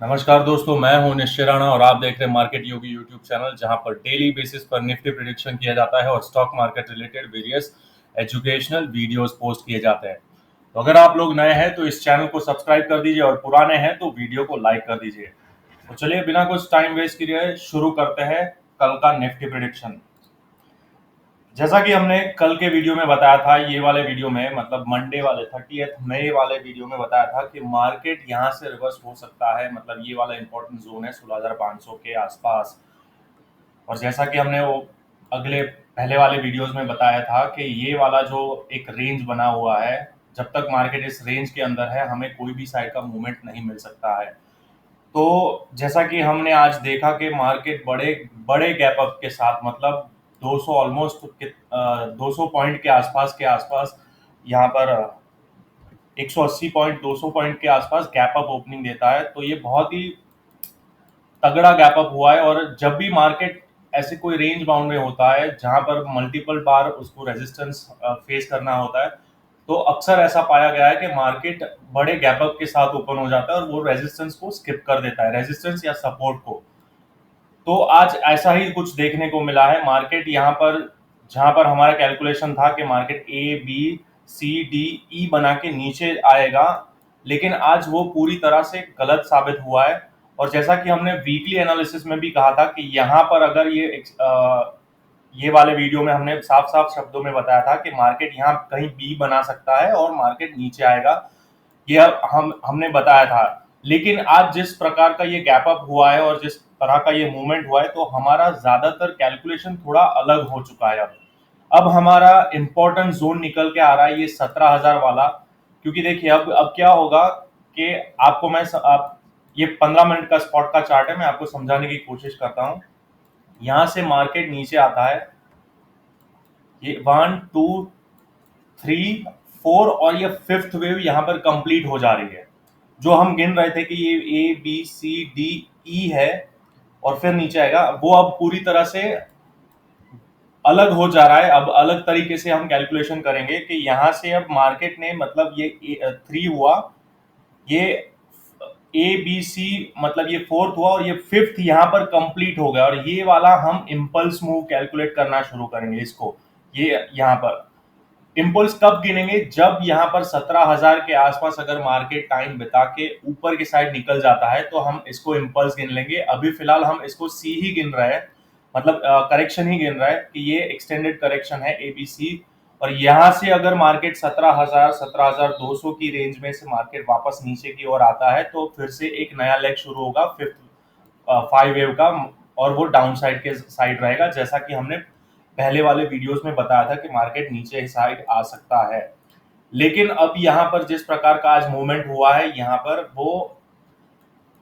नमस्कार दोस्तों, मैं हूं निश्चय राणा और आप देख रहे हैं मार्केट योगी यूट्यूब चैनल, जहां पर डेली बेसिस पर निफ्टी प्रिडिक्शन किया जाता है और stock market related various educational videos post किए जाते हैं। तो अगर आप लोग नए हैं तो इस चैनल को सब्सक्राइब कर दीजिए और पुराने हैं तो वीडियो को लाइक कर दीजिए। तो चलिए बिना कुछ टाइम वेस्ट किए शुरू करते हैं कल का निफ्टी प्रिडिक्शन। जैसा कि हमने कल के वीडियो में बताया था, ये वाले वीडियो में मतलब मंडे वाले 30 मई वाले वीडियो में बताया था कि मार्केट यहाँ से रिवर्स हो सकता है। मतलब ये वाला इंपॉर्टेंट जोन है 16,500 के आसपास। और जैसा कि हमने वो अगले पहले वाले वीडियोस में बताया था कि ये वाला जो एक रेंज बना हुआ है, जब तक मार्केट इस रेंज के अंदर है हमें कोई भी साइड का मूवमेंट नहीं मिल सकता है। तो जैसा कि हमने आज देखा कि मार्केट बड़े बड़े गैप अप के साथ मतलब 200 ऑलमोस्ट 200 पॉइंट के आसपास यहाँ पर 180 पॉइंट 200 पॉइंट के आसपास गैप अप ओपनिंग देता है। तो ये बहुत ही तगड़ा गैप अप हुआ है। और जब भी मार्केट ऐसे कोई रेंज बाउंड में होता है जहां पर मल्टीपल बार उसको रेजिस्टेंस फेस करना होता है, तो अक्सर ऐसा पाया गया है कि मार्केट बड़े गैप अप के साथ ओपन हो जाता है और वो रेजिस्टेंस को स्किप कर देता है, रेजिस्टेंस या सपोर्ट को। तो आज ऐसा ही कुछ देखने को मिला है। मार्केट यहाँ पर जहां पर हमारा कैलकुलेशन था कि market A B C D E बना के नीचे आएगा, लेकिन आज वो पूरी तरह से गलत साबित हुआ है। और जैसा कि हमने वीकली एनालिसिस में भी कहा था कि यहाँ पर अगर ये वाले वीडियो में हमने साफ साफ शब्दों में बताया था कि मार्केट यहाँ कहीं बी बना सकता है और मार्केट नीचे आएगा, ये हमने बताया था। लेकिन आज जिस प्रकार का ये गैप अप हुआ है और जिस तरह का ये मूवमेंट हुआ है, तो हमारा ज्यादातर कैलकुलेशन थोड़ा अलग हो चुका है। अब हमारा इंपॉर्टेंट जोन निकल के आ रहा है ये 17,000 वाला। क्योंकि देखिए अब क्या होगा कि आपको आप ये 15 मिनट का स्पॉट का चार्ट है, मैं आपको समझाने की कोशिश करता हूँ। यहाँ से मार्केट नीचे आता है, ये 1 2 3 4 और ये फिफ्थ वेव यहाँ पर कंप्लीट हो जा रही है। जो हम गिन रहे थे कि ये A B C D E है और फिर नीचे आएगा, वो अब पूरी तरह से अलग हो जा रहा है। अब अलग तरीके से हम कैलकुलेशन करेंगे कि यहाँ से अब मार्केट ने मतलब ये 3 हुआ, ये A B C मतलब ये फोर्थ हुआ और ये फिफ्थ यहाँ पर कंप्लीट हो गया। और ये वाला हम इम्पल्स मूव कैलकुलेट करना शुरू करेंगे इसको। ये यहाँ पर इम्पल्स कब गिनेंगे, जब यहाँ पर 17,000 के आसपास अगर मार्केट टाइम बिता के ऊपर की साइड निकल जाता है तो हम इसको इम्पल्स गिन लेंगे। अभी फिलहाल हम इसको सी ही गिन रहे हैं, मतलब करेक्शन ही गिन रहा है कि ये एक्सटेंडेड करेक्शन है ABC। और यहाँ से अगर मार्केट 17,000 17,200 की रेंज में से मार्केट वापस नीचे की ओर आता है तो फिर से एक नया लेग शुरू होगा फिफ्थ 5 वेव का, और वो डाउन साइड के साइड रहेगा, जैसा कि हमने पहले वाले वीडियोस में बताया था कि मार्केट नीचे साइड आ सकता है। लेकिन अब यहाँ पर जिस प्रकार का आज मूवमेंट हुआ है यहाँ पर वो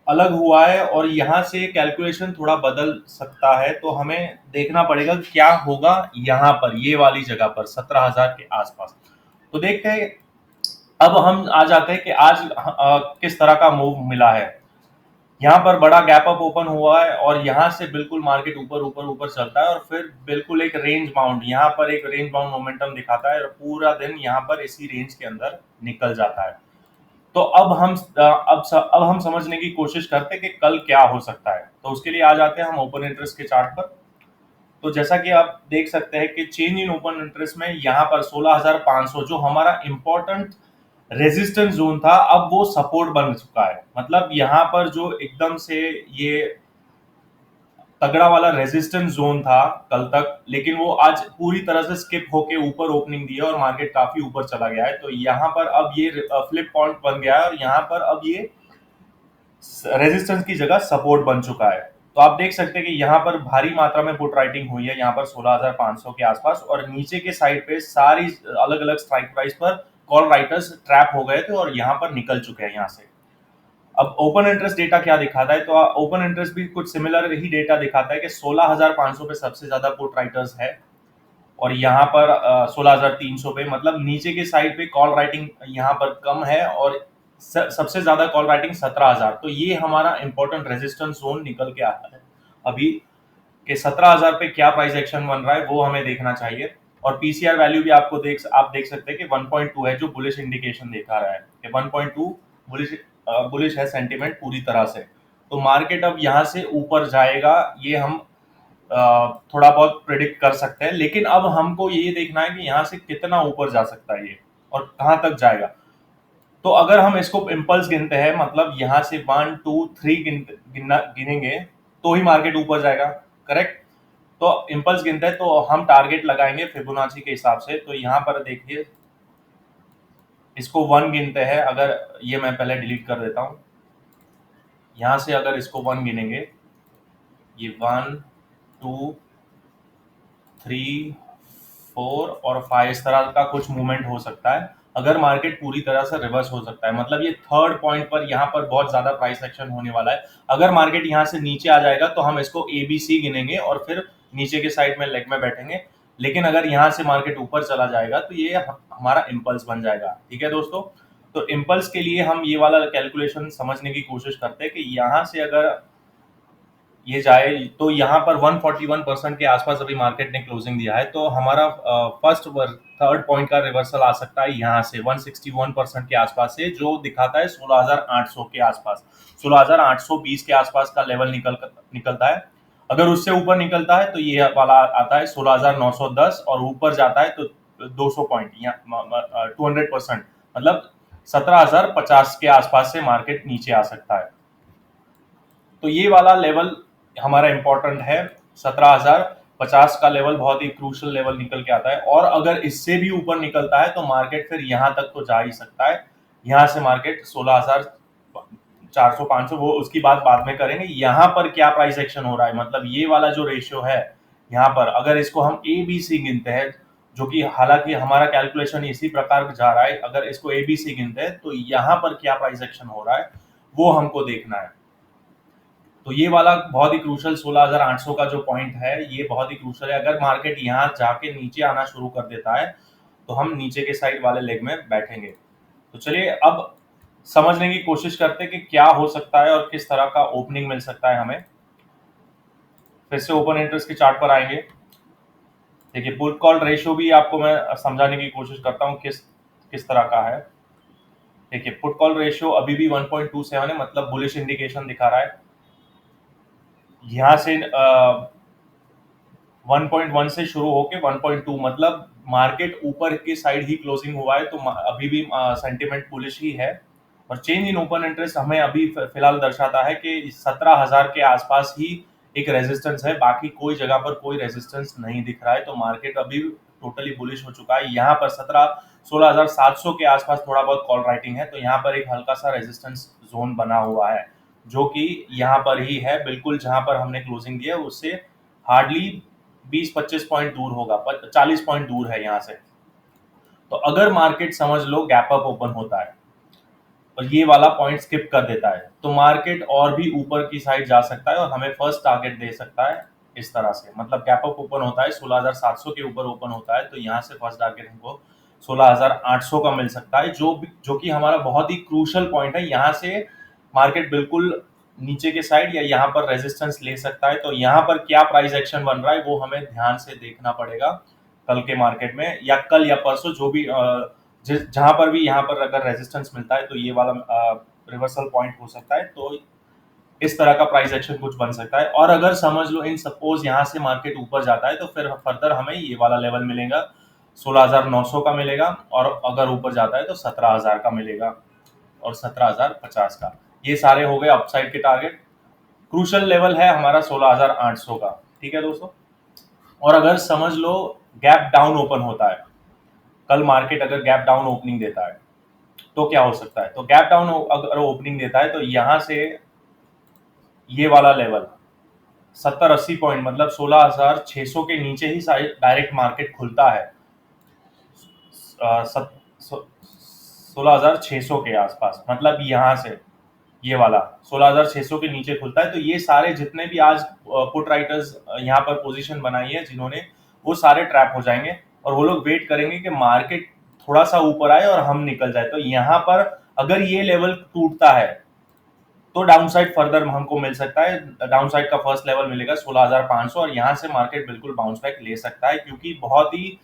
अलग हुआ है और यहाँ से कैलकुलेशन थोड़ा बदल सकता है। तो हमें देखना पड़ेगा क्या होगा यहाँ पर ये वाली जगह पर 17,000 के आसपास। तो देखते हैं। अब हम आ जाते हैं कि आज किस तरह का मूव मिला है। यहाँ पर बड़ा गैप अप ओपन हुआ है और यहाँ से बिल्कुल मार्केट ऊपर ऊपर ऊपर चलता है और फिर बिल्कुल एक रेंज बाउंड, यहाँ पर एक रेंज बाउंड मोमेंटम दिखाता है और पूरा दिन यहाँ पर इसी रेंज के अंदर निकल जाता है। तो अब हम समझने की कोशिश करते हैं कि कल क्या हो सकता है। तो उसके लिए आ जाते हैं हम ओपन इंटरेस्ट के चार्ट पर। तो जैसा कि आप देख सकते हैं कि चेंज इन ओपन इंटरेस्ट में यहाँ पर 16,500 जो हमारा इंपॉर्टेंट रेजिस्टेंस जोन था, अब वो सपोर्ट बन चुका है। मतलब यहाँ पर जो एकदम से ये तगड़ा वाला रेजिस्टेंस जोन था कल तक, लेकिन वो आज पूरी तरह से स्किप होके ऊपर ओपनिंग दी है और मार्केट काफी ऊपर चला गया है। तो यहाँ पर अब ये फ्लिप पॉइंट बन गया है और यहाँ पर अब ये रेजिस्टेंस की जगह सपोर्ट बन चुका है। तो आप देख सकते हैं कि यहाँ पर भारी मात्रा में पुट राइटिंग हुई है यहाँ पर 16,500 के आसपास, और नीचे के साइड पे सारी अलग अलग स्ट्राइक प्राइस पर कॉल राइटर्स ट्रैप हो गए थे और यहाँ पर निकल चुके हैं यहाँ से। अब ओपन इंटरेस्ट डेटा क्या दिखाता है, तो ओपन इंटरेस्ट भी कुछ सिमिलर ही डेटा दिखाता है कि 16,500 पे सबसे ज्यादा पुट राइटर्स है और यहाँ पर 16,300 पे, मतलब नीचे के साइड पे कॉल राइटिंग यहाँ पर कम है और सबसे ज्यादा कॉल राइटिंग 17,000। तो ये हमारा इंपॉर्टेंट रेजिस्टेंस जोन निकल के आता है अभी कि 17,000 पे क्या प्राइस एक्शन बन रहा है वो हमें देखना चाहिए। और पीसीआर वैल्यू भी आप देख सकते हैं कि 1.2 है, जो बुलिश इंडिकेशन दिखा रहा है कि 1.2 बुलिश है सेंटीमेंट पूरी तरह से। तो मार्केट अब यहाँ से ऊपर जाएगा, ये हम थोड़ा बहुत प्रिडिक्ट कर सकते हैं, लेकिन अब हमको ये देखना है कि यहाँ से कितना ऊपर जा सकता है ये और कहाँ तक जाएगा। तो अगर हम इसको इम्पल्स गिनते हैं, मतलब यहाँ से 1 2 3 गिनेंगे तो ही मार्केट ऊपर जाएगा, करेक्ट। तो इम्पल्स गिनते हैं तो हम टारगेट लगाएंगे फिबोनाची के हिसाब से। तो यहाँ पर देखिए, इसको 1 गिनते हैं, अगर ये मैं पहले डिलीट कर देता हूँ। यहाँ से अगर इसको 1 गिनेंगे, ये 1 2 3 4 और 5 इस तरह का कुछ मूवमेंट हो सकता है। अगर मार्केट पूरी तरह से रिवर्स हो सकता है, मतलब ये थर्ड पॉइंट पर यहाँ पर बहुत ज्यादा प्राइस एक्शन होने वाला है। अगर मार्केट यहाँ से नीचे आ जाएगा तो हम इसको ABC गिनेंगे और फिर नीचे के साइड में लेग में बैठेंगे। लेकिन अगर यहाँ से मार्केट ऊपर चला जाएगा तो ये हमारा इम्पल्स बन जाएगा, ठीक है दोस्तों। तो इम्पल्स के लिए हम ये वाला कैलकुलेशन समझने की कोशिश करते हैं कि यहाँ से अगर ये जाए तो यहाँ पर 141% के आसपास अभी मार्केट ने क्लोजिंग दिया है, तो हमारा फर्स्ट थर्ड पॉइंट का रिवर्सल आ सकता है यहाँ से 161% के आसपास से, जो दिखाता है 16,800 के आसपास। 16,820 के आसपास का लेवल निकलता है। अगर उससे ऊपर निकलता है तो ये वाला आता है 16,910 और ऊपर जाता है तो 200 पॉइंट या 200%, मतलब 17,050 के आसपास से मार्केट नीचे आ सकता है। तो ये वाला लेवल हमारा इंपॉर्टेंट है। 17,050 का लेवल बहुत ही क्रूशल लेवल निकल के आता है, और अगर इससे भी ऊपर निकलता है तो मार्केट फिर यहाँ तक तो जा ही सकता है। यहाँ से मार्केट 16,400 500 वो उसकी बात बाद में करेंगे। यहाँ पर क्या प्राइस एक्शन हो रहा है, मतलब ये वाला जो रेशियो है यहाँ पर, अगर इसको हम ABC गिनते हैं, जो कि हालांकि हमारा कैलकुलेशन इसी प्रकार जा रहा है, अगर इसको ABC गिनते हैं तो यहाँ पर क्या प्राइस एक्शन हो रहा है वो हमको देखना है। तो ये वाला बहुत ही क्रूशल 16,800 का जो पॉइंट है, ये बहुत ही क्रूशल है। अगर मार्केट यहाँ जाके नीचे आना शुरू कर देता है तो हम नीचे के साइड वाले लेग में बैठेंगे। तो चलिए अब समझने की कोशिश करते हैं कि क्या हो सकता है और किस तरह का ओपनिंग मिल सकता है हमें। फिर से ओपन इंटरेस्ट के चार्ट पर आएंगे। देखिए, पुट कॉल रेशियो भी आपको मैं समझाने की कोशिश करता हूँ किस किस तरह का है। देखिए, पुट कॉल रेशियो अभी भी 1.27 है, मतलब बुलिश इंडिकेशन दिखा रहा है। यहाँ से 1.1 से शुरू होके 1.2, मतलब मार्केट ऊपर की साइड ही क्लोजिंग हुआ है, तो अभी भी सेंटिमेंट बुलिश ही है। और चेंज इन ओपन इंटरेस्ट हमें अभी फिलहाल दर्शाता है कि 17,000 के आसपास ही एक रेजिस्टेंस है, बाकी कोई जगह पर कोई रेजिस्टेंस नहीं दिख रहा है। तो मार्केट अभी टोटली बुलिश हो चुका है। यहाँ पर 16,700 के आसपास थोड़ा बहुत कॉल राइटिंग है, तो यहाँ पर एक हल्का सा रेजिस्टेंस जोन बना हुआ है, जो कि यहाँ पर ही है, बिल्कुल जहां पर हमने क्लोजिंग दिया उससे हार्डली 20-25 पॉइंट दूर होगा, 40 पॉइंट दूर है यहाँ से। तो अगर मार्केट समझ लो गैप अप ओपन होता है और ये वाला पॉइंट स्किप कर देता है, तो मार्केट और भी ऊपर की साइड जा सकता है और हमें फर्स्ट टारगेट दे सकता है इस तरह से। मतलब गैप अप ओपन होता है 16,700 के ऊपर ओपन होता है, तो यहाँ से फर्स्ट टारगेट हमको 16,800 का मिल सकता है, जो कि हमारा बहुत ही क्रूशल पॉइंट है। यहाँ से मार्केट बिल्कुल नीचे के साइड या यहाँ पर रेजिस्टेंस ले सकता है। तो यहाँ पर क्या प्राइस एक्शन बन रहा है वो हमें ध्यान से देखना पड़ेगा कल के मार्केट में, या कल या परसों, जो भी जहां पर भी यहाँ पर अगर रेजिस्टेंस मिलता है तो ये वाला रिवर्सल पॉइंट हो सकता है। तो इस तरह का प्राइस एक्शन कुछ बन सकता है। और अगर समझ लो इन सपोज यहाँ से मार्केट ऊपर जाता है तो फिर फर्दर हमें ये वाला लेवल मिलेगा, 16,900 का मिलेगा, और अगर ऊपर जाता है तो 17,000 का मिलेगा और 17,050 का। ये सारे हो गए अपसाइड के टारगेट। क्रूशल लेवल है हमारा 16,800 का, ठीक है दोस्तों। और अगर समझ लो गैप डाउन ओपन होता है, कल मार्केट अगर गैप डाउन ओपनिंग देता है तो क्या हो सकता है। तो गैप डाउन अगर ओपनिंग देता है तो यहाँ से ये वाला लेवल 70-80 पॉइंट, मतलब 16,600 के नीचे ही डायरेक्ट मार्केट खुलता है, 16,600 के आसपास, मतलब यहाँ से ये वाला 16,600 के नीचे खुलता है। तो ये सारे जितने भी आज पुट राइटर्स यहाँ पर पोजीशन बनाई है जिन्होंने, वो सारे ट्रैप हो जाएंगे और वो लोग वेट करेंगे कि मार्केट थोड़ा सा ऊपर आए और हम निकल जाए। तो यहाँ पर अगर ये लेवल टूटता है तो डाउन साइड फर्दर हमको मिल सकता है। डाउन साइड का फर्स्ट लेवल मिलेगा 16,500 और यहाँ से मार्केट बिल्कुल बाउंस बैक ले सकता है, क्योंकि बहुत ही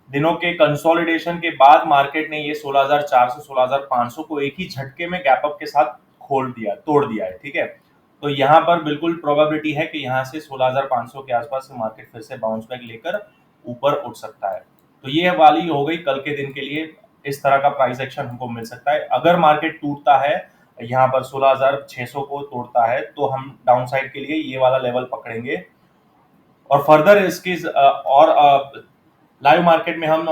दिनों के कंसोलिडेशन के बाद मार्केट ने ये 16,400 16,500 को एक ही झटके में गैप अप के साथ खोल दिया, तोड़ दिया है, ठीक है। तो यहाँ पर बिल्कुल प्रोबेबिलिटी है कि यहाँ से 16,500 के आसपास से मार्केट फिर से बाउंस बैक लेकर ऊपर उठ सकता है। तो ये वाली हो गई कल के दिन के लिए, इस तरह का प्राइस एक्शन हमको मिल सकता है। अगर मार्केट टूटता है यहाँ पर 16,600 को तोड़ता है तो हम डाउन साइड के लिए ये वाला लेवल पकड़ेंगे और फर्दर इसकी और लाइव मार्केट में हम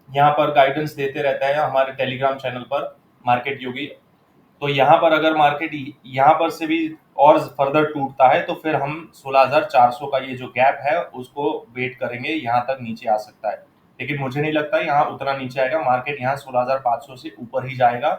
यहाँ पर गाइडेंस देते रहते हैं हमारे टेलीग्राम चैनल पर मार्केट योगी। तो यहाँ पर अगर मार्केट यहाँ पर से भी और फर्दर टूटता है तो फिर हम 16,400 का ये जो गैप है उसको वेट करेंगे, यहाँ तक नीचे आ सकता है। लेकिन मुझे नहीं लगता यहाँ उतना नीचे आएगा, मार्केट यहाँ 16,500 से ऊपर ही जाएगा।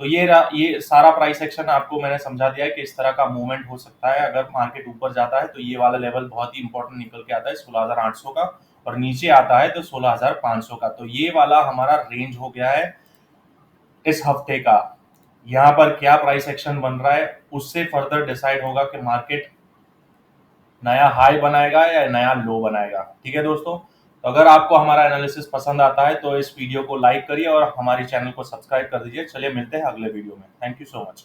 तो ये सारा प्राइस एक्शन आपको मैंने समझा दिया है कि इस तरह का मूवमेंट हो सकता है। अगर मार्केट ऊपर जाता है तो ये वाला लेवल बहुत ही इंपॉर्टेंट निकल के आता है 16,800 का, और नीचे आता है तो 16,500 का। तो ये वाला हमारा रेंज हो गया है इस हफ्ते का। यहाँ पर क्या प्राइस एक्शन बन रहा है उससे फर्दर डिसाइड होगा कि मार्केट नया हाई बनाएगा या नया लो बनाएगा। ठीक है दोस्तों, तो अगर आपको हमारा एनालिसिस पसंद आता है तो इस वीडियो को लाइक करिए और हमारी चैनल को सब्सक्राइब कर दीजिए। चलिए मिलते हैं अगले वीडियो में। Thank you so much.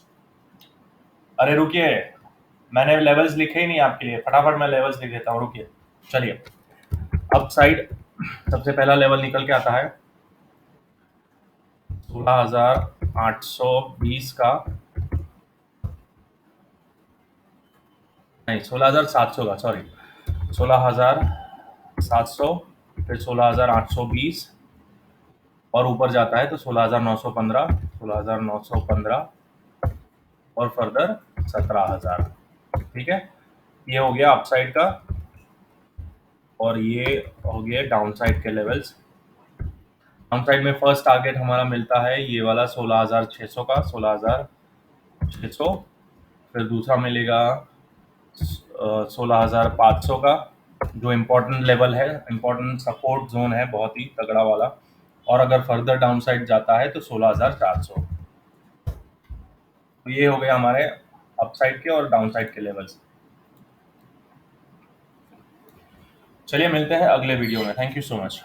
अरे रुकिए, मैंने लेवल्स लिखे ही नहीं आपके लिए, फटाफट मैं लेवल्स लिख देता हूँ, रुकिए। चलिए, अप साइड सबसे पहला लेवल निकल के आता है 16,820 का, नहीं 16,700 का, सॉरी 16,700, फिर 16,820 और ऊपर जाता है तो 16,915, 16,915 और फर्दर 17,000। ठीक है, ये हो गया अपसाइड का और ये हो गया डाउन साइड के लेवल्स। डाउन साइड में फर्स्ट टारगेट हमारा मिलता है ये वाला 16,600 का, 16,600, फिर दूसरा मिलेगा 16,500 का, जो इम्पोर्टेंट लेवल है, इम्पोर्टेंट सपोर्ट जोन है, बहुत ही तगड़ा वाला। और अगर फर्दर डाउन साइड जाता है तो 16,400। तो ये हो गए हमारे अप साइड के और डाउन साइड के लेवल्स। चलिए मिलते हैं अगले वीडियो में। Thank you so much.